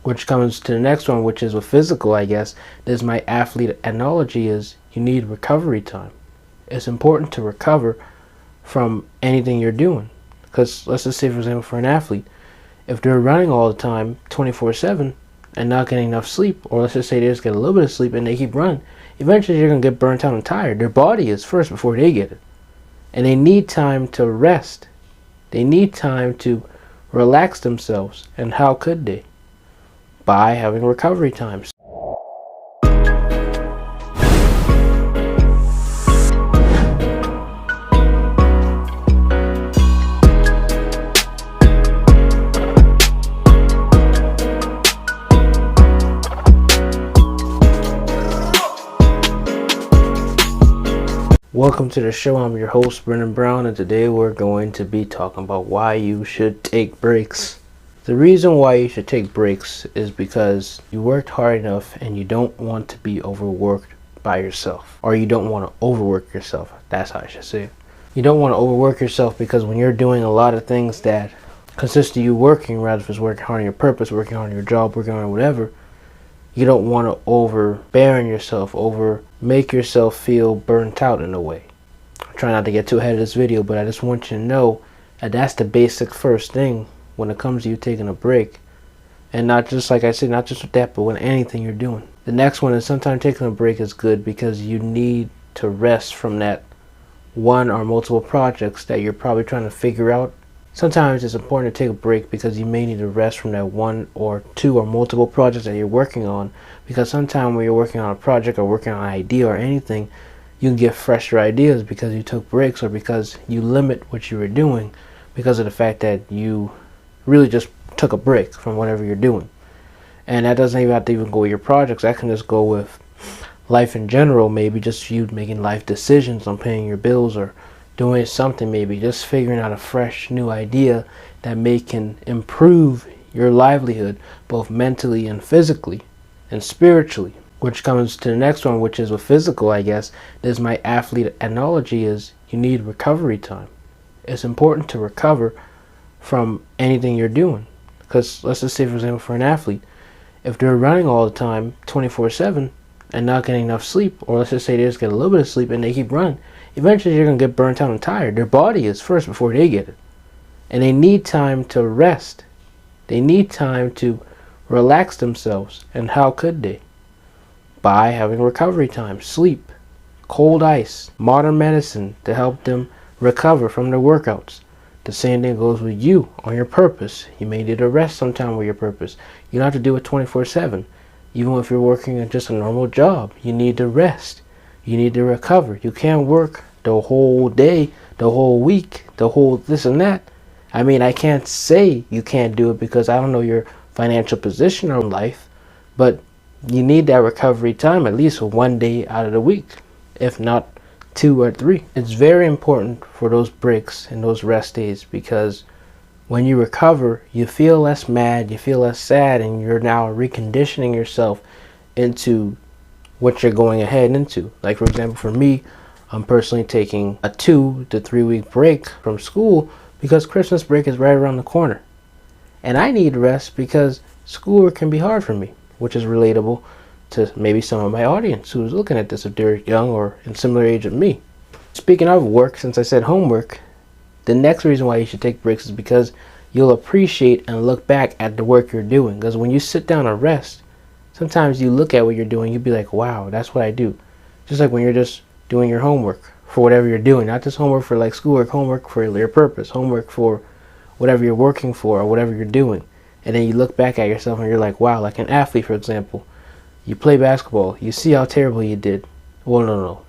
Which comes to the next one, which is with physical, I guess. This is my athlete analogy, is you need recovery time. It's important to recover from anything you're doing. Because let's just say, for example, for an athlete, if they're running all the time 24/7 and not getting enough sleep, or let's just say they just get a little bit of sleep and they keep running, eventually they're going to get burnt out and tired. Their body is first before they get it. And they need time to rest. They need time to relax themselves. And how could they? By having recovery times. Welcome to the show. I'm your host, Brennan Brown, and today we're going to be talking about why you should take breaks. The reason why you should take breaks is because you worked hard enough and you don't want to be overworked by yourself, or you don't want to overwork yourself. That's how I should say it. You don't want to overwork yourself because when you're doing a lot of things that consist of you working, rather if it's working hard on your purpose, working hard on your job, working on whatever, you don't want to overbear on yourself, make yourself feel burnt out in a way. I'm trying not to get too ahead of this video, but I just want you to know that that's the basic first thing when it comes to you taking a break. And not just, like I said, not just with that, but with anything you're doing. The next one is sometimes taking a break is good because you need to rest from that one or multiple projects that you're probably trying to figure out. Sometimes it's important to take a break because you may need to rest from that one or two or multiple projects that you're working on. Because sometimes when you're working on a project or working on an idea or anything, you can get fresher ideas because you took breaks or because you limit what you were doing because of the fact that you really just took a break from whatever you're doing. And that doesn't even have to even go with your projects. That can just go with life in general, maybe just you making life decisions on paying your bills or doing something, maybe just figuring out a fresh new idea that can improve your livelihood both mentally and physically and spiritually. Which comes to the next one, which is with physical, I guess. This is my athlete analogy, is you need recovery time. It's important to recover from anything you're doing. Because let's just say, for example, for an athlete, if they're running all the time 24/7 and not getting enough sleep, or let's just say they just get a little bit of sleep and they keep running, eventually they're going to get burnt out and tired. Their body is first before they get it. And they need time to rest. They need time to relax themselves. And how could they? By having recovery time, sleep, cold ice, modern medicine to help them recover from their workouts. The same thing goes with you on your purpose. You may need to rest sometime with your purpose. You don't have to do it 24/7. Even if you're working at just a normal job, you need to rest. You need to recover. You can't work the whole day, the whole week, the whole this and that. I mean, I can't say you can't do it because I don't know your financial position in life, but you need that recovery time at least for one day out of the week, if not 2 or 3. It's very important for those breaks and those rest days because when you recover, you feel less mad, you feel less sad, and you're now reconditioning yourself into what you're going ahead into. Like, for example, for me, I'm personally taking a 2 to 3 week break from school because Christmas break is right around the corner. And I need rest because schoolwork can be hard for me, which is relatable to maybe some of my audience who's looking at this if they're young or in similar age of me. Speaking of work, since I said homework, the next reason why you should take breaks is because you'll appreciate and look back at the work you're doing. Because when you sit down and rest, sometimes you look at what you're doing, you'll be like, wow, that's what I do. Just like when you're just doing your homework for whatever you're doing, not just homework for like schoolwork, homework for your purpose, homework for whatever you're working for or whatever you're doing. And then you look back at yourself and you're like, wow, like an athlete, for example. You play basketball, you see how terrible you did. Well, no.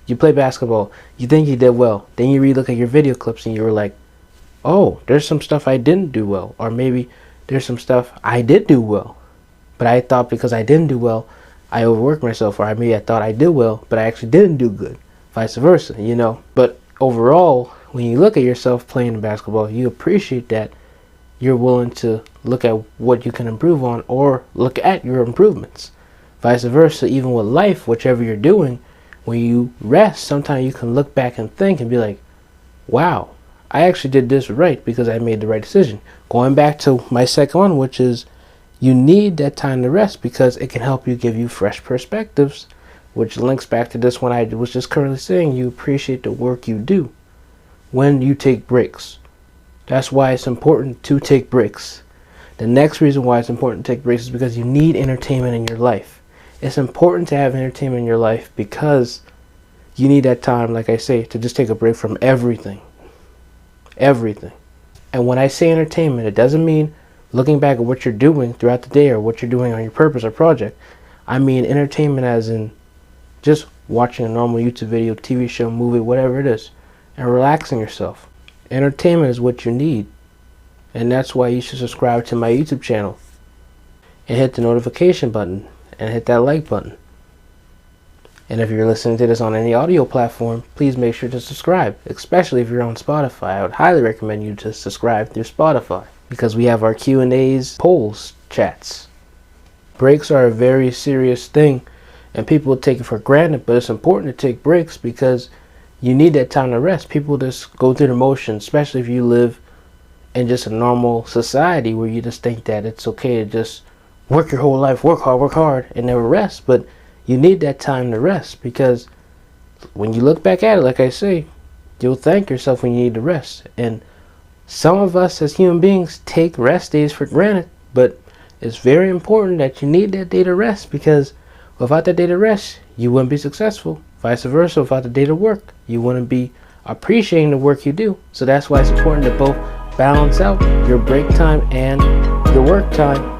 You play basketball, you think you did well. Then you relook at your video clips and you were like, oh, there's some stuff I didn't do well. Or maybe there's some stuff I did do well. But I thought because I didn't do well, I overworked myself. Or maybe I thought I did well, but I actually didn't do good. Vice versa, you know. But overall, when you look at yourself playing basketball, you appreciate that you're willing to look at what you can improve on or look at your improvements. Vice versa, even with life, whichever you're doing, when you rest, sometimes you can look back and think and be like, wow, I actually did this right because I made the right decision. Going back to my second one, which is You need that time to rest because it can help you give you fresh perspectives, which links back to this one I was just currently saying. You appreciate the work you do when you take breaks. That's why it's important to take breaks. The next reason why it's important to take breaks is because you need entertainment in your life. It's important to have entertainment in your life because you need that time, like I say, to just take a break from everything. Everything. And when I say entertainment, it doesn't mean looking back at what you're doing throughout the day or what you're doing on your purpose or project. I mean entertainment as in just watching a normal YouTube video, TV show, movie, whatever it is, and relaxing yourself. Entertainment is what you need. And that's why you should subscribe to my YouTube channel and hit the notification button and hit that like button. And if you're listening to this on any audio platform, please make sure to subscribe, especially if you're on Spotify. I would highly recommend you to subscribe through Spotify because we have our Q&As, polls, chats. Breaks are a very serious thing and people take it for granted, but it's important to take breaks because you need that time to rest. People just go through the motions, especially if you live in just a normal society where you just think that it's okay to just work your whole life, work hard, and never rest. But you need that time to rest because when you look back at it, like I say, you'll thank yourself when you need to rest. And some of us as human beings take rest days for granted, but it's very important that you need that day to rest because without that day to rest, you wouldn't be successful. Vice versa, without the day to work, you wouldn't be appreciating the work you do. So that's why it's important to both balance out your break time and your work time.